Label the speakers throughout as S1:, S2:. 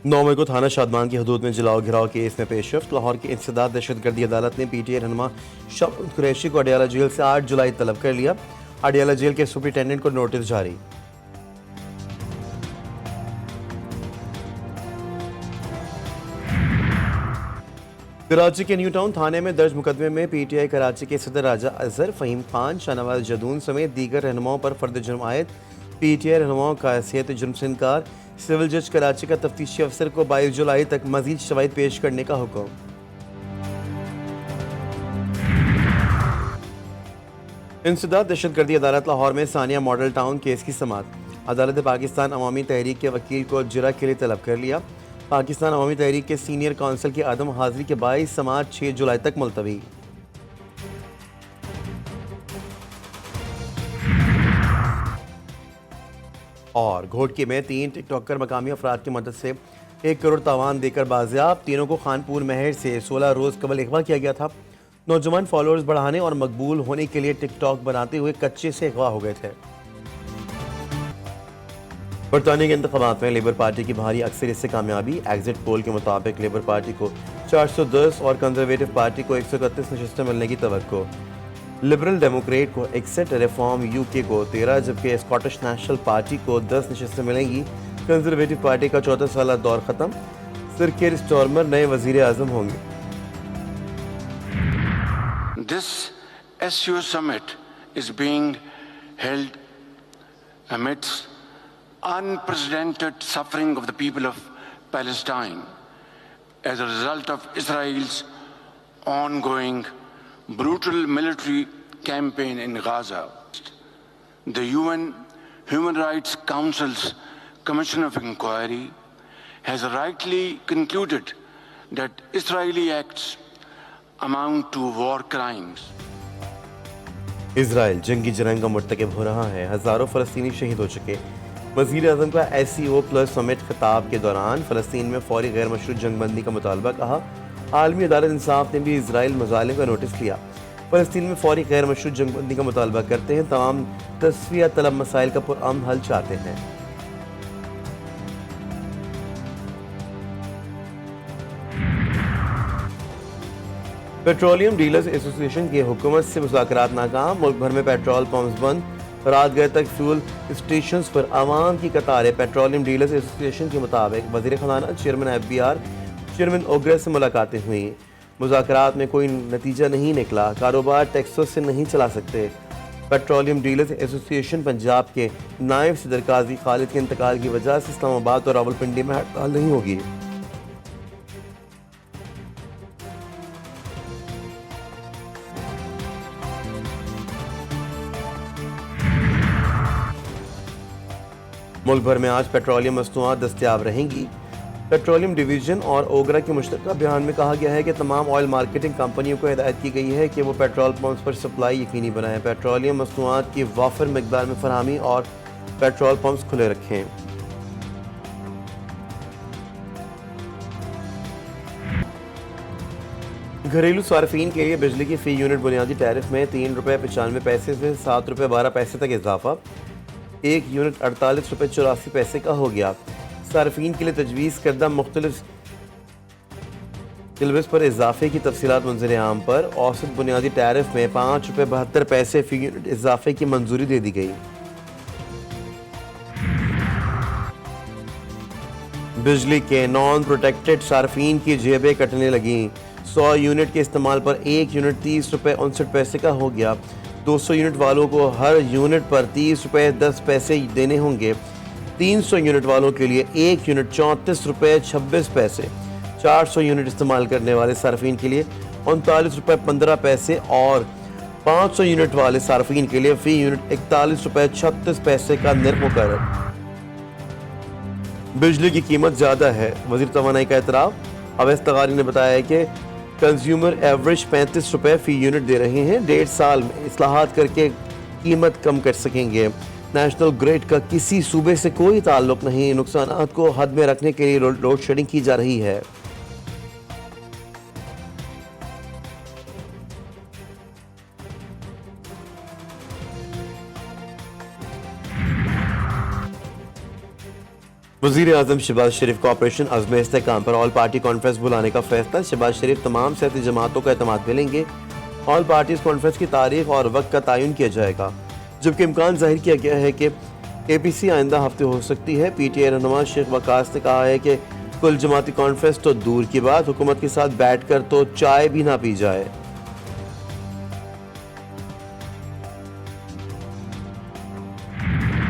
S1: 9 मई को थाना शादमान की हदूद में जलाओ घिराव केस में पेशरफ्त। लाहौर की इंसदाद दहशतगर्दी अदालत ने पीटीआई रहनुमा शफकत कुरैशी को अडियाला जेल से 8 जुलाई तलब कर लिया। अडियाला जेल के सुपरिटेंडेंट को नोटिस जारी। कराची के न्यू टाउन थाने में दर्ज मुकदमे में पीटीआई कराची के सदर राजा अजहर, फहीम खान, शाहनवाज जदून समेत दीगर रहनुमाओं पर फर्द जुर्म आयद। पीटीआई रहनुमाओं का हैसियत जुर्म से इनकार। सिविल जज कराची का तफ्तीशी अफसर को 22 जुलाई तक मजीद शवाहिद पेश करने का हुक्म। इंसदाद दहशतगर्दी अदालत लाहौर में सानिया मॉडल टाउन केस की समाअत। अदालत ने पाकिस्तान अवामी तहरीक के वकील को जिरा के लिए तलब कर लिया। पाकिस्तान अवामी तहरीक के सीनियर काउंसिल की आदम हाजिरी के बाईस समाअत 6 जुलाई तक मुलतवी। और घोटकी में 3 टिकटॉकर मकामी अफराद की मदद से 1 करोड़ तावान देकर बाजियाब। तीनों को खानपुर महर से 16 रोज कबल अगवा किया गया था। नौजवान फॉलोअर्स बढ़ाने और मकबूल होने के लिए टिकटॉक बनाते हुए कच्चे से अगवा हो गए थे। बरतानिया के इंतखाबात में लेबर पार्टी की भारी अक्सरियत से कामयाबी। एग्जिट पोल के मुताबिक लेबर पार्टी को 410 और कंजर्वेटिव पार्टी को 131 नशस्तें मिलने की तवक्को। लिबरल डेमोक्रेट को 61, रिफॉर्म यूके को 13, जबकि स्कॉटिश नेशनल पार्टी को 10 नशस्तें मिलेंगी। कंजर्वेटिव पार्टी का 14 साल दौर खत्म। सर कीर स्टारमर नए वजीर आजम होंगे।
S2: This SUO summit is being held amidst unprecedented suffering of the people of Palestine as a result of Israel's ongoing brutal military campaign in Gaza. The UN Human Rights Council's Commission of Inquiry has rightly concluded that Israeli acts amount to war crimes.
S1: Israel जंगी जरंग का मुर्तकब हो रहा है। हजारों फलस्तीनी शहीद हो चुके। वजीर आजम का SCO प्लस समिट खिताब के दौरान फलस्तीन में फौरी गैर मशरूत जंगबंदी का मुतालबा कहा। आलमी अदालत इंसाफ ने भी इसराइल मजालिम का नोटिस लिया। फलस्तीन में फौरी गैर मशरूत जंगबंदी का मुतालबा करते हैं। तमाम तस्फिया तलब मसाइल का पुरअमन हल चाहते हैं। पेट्रोलियम डीलर्स एसोसिएशन की हुकूमत से मुज़ाकरात नाकाम। मुल्क भर में पेट्रोल पंप्स बंद। रात गए तक फ्यूल स्टेशन पर आवाम की कतारें। पेट्रोलियम डीलर्स एसोसिएशन के मुताबिक वज़ीर ख़जाना, चेयरमैन FBR, चेयरमैन ओग्रेस से मुलाकातें हुई। मुज़ाकरात में कोई नतीजा नहीं निकला। कारोबार टैक्सों से नहीं चला सकते। पेट्रोलियम डीलर्स एसोसिएशन पंजाब के नायब सदर काजी खालिद के इंतकाल की वजह से इस्लामाबाद और रावलपिंडी में हड़ताल नहीं होगी। मुल्क भर में आज पेट्रोलियम मसनूआत दस्तयाब रहेंगी। पेट्रोलियम डिवीजन और ओगरा के मुश्तरका बयान में कहा गया है कि तमाम ऑयल मार्केटिंग कंपनियों को हिदायत की गई है कि वो पेट्रोल पंप्स पर सप्लाई यकीनी बनाएं। पेट्रोलियम मसनूआत की वाफर मकदार में फरहमी और पेट्रोल पंप्स खुले रखें। घरेलू सार्फिन के लिए बिजली की फ़ी यूनिट बुनियादी टैरिफ में ₹3.95 से ₹7.12 तक इजाफा। 1 यूनिट 48.84 का हो गया। सार्फिन के लिए तजवीज़ करदा मुख्तलिफ सिलेबस पर इजाफे की तफसीलात मंजर आम पर। औसत बुनियादी टैरिफ में ₹5.72 फ़ी यूनिट इजाफे की मंजूरी दे दी गई। बिजली के नॉन प्रोटेक्टेड सार्फिन की जेबें कटने लगी। 100 यूनिट के इस्तेमाल पर 1 यूनिट ₹30.59 का हो गया। 200 यूनिट वालों को हर यूनिट पर ₹30.10 देने होंगे। 300 यूनिट वालों के लिए 1 यूनिट ₹34.26। 400 यूनिट इस्तेमाल करने वाले सार्फिन के लिए ₹39.15 और 500 यूनिट वाले सार्फिन के लिए फ़ी यूनिट ₹41.36 का निर्ख मुकर्रर। बिजली की कीमत ज़्यादा है, वज़ीर तवानाई का एतराफ़। अवैस तगारी ने बताया कि कंज्यूमर एवरेज ₹35 फ़ी यूनिट दे रहे हैं। 1.5 साल में इस्लाहात करके कीमत कम कर सकेंगे। नेशनल ग्रिड का किसी सूबे से कोई ताल्लुक नहीं। नुकसानात को हद में रखने के लिए लोड शेडिंग की जा रही है। वज़ीर आज़म शहबाज शरीफ का ऑपरेशन अज़्म इस्तेहकाम पर ऑल पार्टी कॉन्फ्रेंस बुलाने का फैसला। शहबाज शरीफ तमाम सियासी जमातों का एतमाद मिलेंगे। ऑल पार्टीज कॉन्फ्रेंस की तारीख और वक्त का तयन किया जाएगा, जबकि इम्कान जाहिर किया गया है कि APC आइंदा हफ्ते हो सकती है। PTI रहनुमा शेख वकास ने कहा है कि कुल जमाती कॉन्फ्रेंस तो दूर की बात, हुकूमत के साथ बैठ कर तो चाय भी ना पी जाए।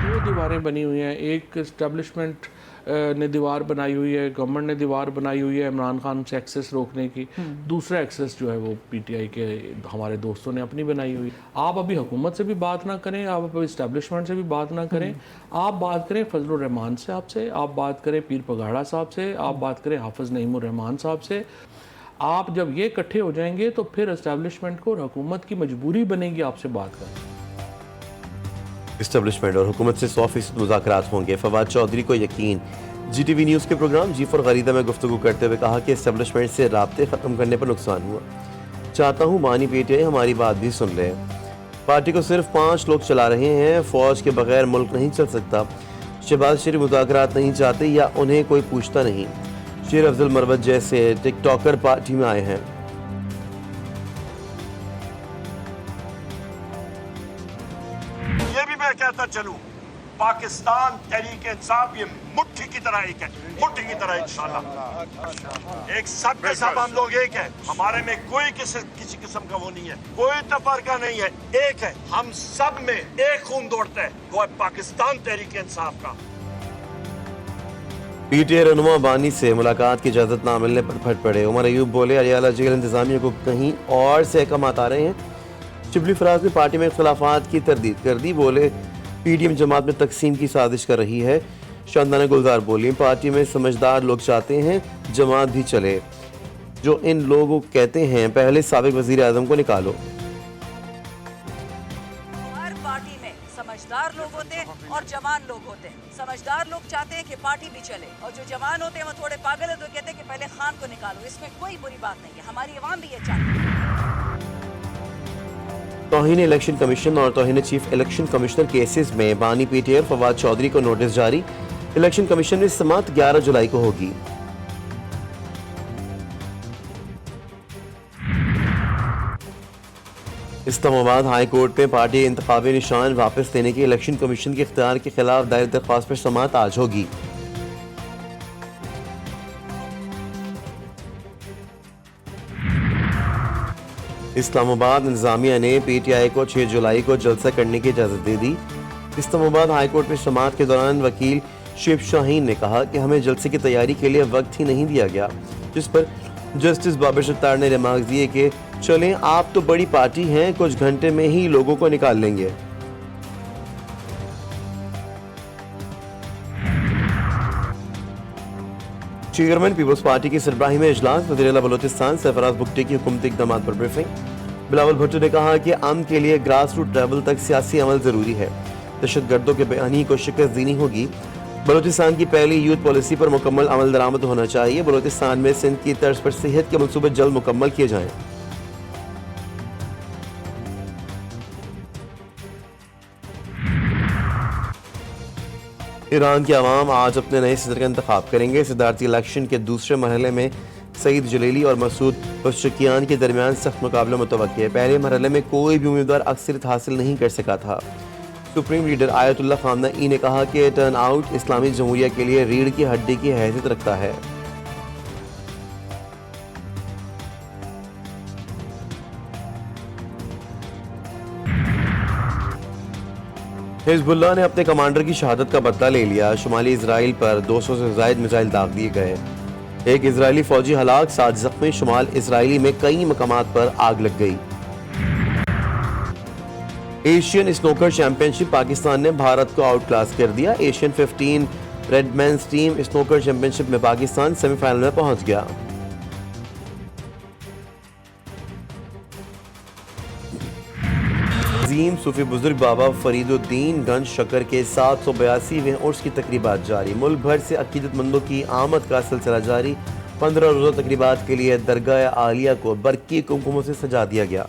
S3: दो दीवारें बनी हुई हैं, एक इस्टेब्लिशमेंट ने दीवार बनाई हुई है, गवर्नमेंट ने दीवार बनाई हुई है इमरान खान से एक्सेस रोकने की। दूसरा एक्सेस जो है वो PTI के हमारे दोस्तों ने अपनी बनाई हुई। आप अभी हुकूमत से भी बात ना करें, आप अभी इस्टेब्लिशमेंट से भी बात ना करें, आप बात करें फजलुर रहमान साहब से, आप बात करें पीर पगाड़ा साहब से, आप बात करें हाफिज़ नईमुर रहमान साहब से। आप जब ये इकट्ठे हो जाएंगे तो फिर इस्टेब्लिशमेंट को और हुकूमत की मजबूरी बनेगी आपसे बात करना।
S1: इस्टेब्लिशमेंट और हुकूमत से 100% मुज़ाकरात होंगे, फवाद चौधरी को यकीन। GTV न्यूज़ के प्रोग्राम G4 ख़रीदा में गुफ्तगू करते हुए कहा कि इस्टेब्लिशमेंट से राब्ते ख़त्म करने पर नुकसान हुआ। चाहता हूँ बानी PTI हमारी बात भी सुन ले। पार्टी को सिर्फ 5 लोग चला रहे हैं, फ़ौज के बगैर मुल्क नहीं चल सकता। शहबाज शरीफ मुज़ाकरात नहीं चाहते या उन्हें कोई पूछता नहीं। शेर अफजल मरवत जैसे टिकटॉकर पार्टी में आए हैं।
S4: ये भी मैं कहता चलूं, पाकिस्तान तहरीक इंसाफ ये मुट्ठी की तरह एक है, मुट्ठी की तरह इंशाल्लाह एक सब के सब हम लोग एक है। हमारे में कोई किसी किस्म का वो नहीं है, कोई तफरका नहीं है, एक है। हम सब में एक खून दौड़ता है, वो है पाकिस्तान तहरीक इंसाफ का।
S1: PTI रहनुमा बानी से मुलाकात की इजाज़त ना मिलने पर फट पड़े। उमर अयूब बोले अलियाला जेल इंतजामिया को कहीं और से अहकामात आ रहे हैं। शिबली फराज ने पार्टी में इख्तलाफात की तरदीद कर दी। बोले PDM जमात में तकसीम की साजिश कर रही है। शानदाना गुलजार बोली पार्टी में समझदार लोग चाहते हैं जमात भी चले। जो इन लोगों कहते हैं पहले साबिक वज़ीर आज़म को निकालो।
S5: हर पार्टी में समझदार लोग होते हैं और जवान लोग होते हैं। समझदार लोग चाहते हैं कि पार्टी भी चले, और जो जवान होते हैं वो थोड़े पागल है तो कहते हैं कि पहले खान को निकालो। इसमें कोई बुरी बात नहीं है, हमारी अवाम भी ये चाहती है।
S1: तौहीन इलेक्शन कमीशन और तौहीन चीफ इलेक्शन कमिश्नर केसेस में बानी PTI और फवाद चौधरी को नोटिस जारी। इलेक्शन कमीशन में समाअत 11 जुलाई को होगी। इस्लामाबाद हाई कोर्ट में पार्टी इंतखाबी निशान वापस लेने के इलेक्शन कमीशन के इख्तियार के खिलाफ दायर दरख्वास्त पर समाअत आज होगी। इस्लामाबाद इंतजामिया ने PTI को 6 जुलाई को जलसा करने की इजाज़त दे दी। इस्लामाबाद हाई कोर्ट में समाअत के दौरान वकील शिव शाहीन ने कहा कि हमें जलसे की तैयारी के लिए वक्त ही नहीं दिया गया, जिस पर जस्टिस बाबर सत्तार ने रिमार्क दिए कि चलें आप तो बड़ी पार्टी हैं, कुछ घंटे में ही लोगों को निकाल लेंगे। चेयरमैन पीपल्स पार्टी की सरबराही में इजलास। वज़ीर-ए-आला बलोचिस्तान सरफराज भुट्टो की हुकूमती इक़दामात पर ब्रीफिंग। बिलावल भुट्टो ने कहा कि अमन के लिए ग्रास रूट लेवल तक सियासी अमल जरूरी है। दहशतगर्दों के बयानी को शिकस्त देनी होगी। बलोचिस्तान की पहली यूथ पॉलिसी पर मुकम्मल अमल दरामद होना चाहिए। बलोचिस्तान में सिंध की तर्ज पर सेहत के मनसूबे जल्द मुकम्मल किए जाएं। ईरान के अवाम आज अपने नए सदर का इंतखाब करेंगे। सदारती इलेक्शन के दूसरे मरहले में सईद जलीली और मसूद पशकियान के दरमियान सख्त मुकाबला मुतवक्की है। पहले मरहले में कोई भी उम्मीदवार अक्सरियत हासिल नहीं कर सका था। सुप्रीम लीडर आयतुल्लाह खामनेई ने कहा कि टर्न आउट इस्लामी जमहूरिया के लिए रीढ़ की हड्डी की हैसियत रखता है। हिजबुल्लाह ने अपने कमांडर की शहादत का बदला ले लिया। शुमाली इजराइल पर 200 से ज़ायद मिसाइल दाग दिए गए। एक इजरायली फौजी हलाक, 7 जख्मी। शुमाल इजराइली में कई मकामात पर आग लग गई। एशियन स्नूकर चैंपियनशिप पाकिस्तान ने भारत को आउट क्लास कर दिया। एशियन 15 रेडमैन्स टीम स्नूकर चैंपियनशिप में पाकिस्तान सेमीफाइनल में पहुंच गया। अजीम सूफी बुजुर्ग बाबा फरीदुद्दीन गंज शकर के 782वें उर्स की तकरीबात जारी। मुल्क भर से अकीदतमंदों की आमद का सिलसिला जारी। 15 रोज़ा तकरीबात के लिए दरगाह आलिया को बरकी कुमकुमों से सजा दिया गया।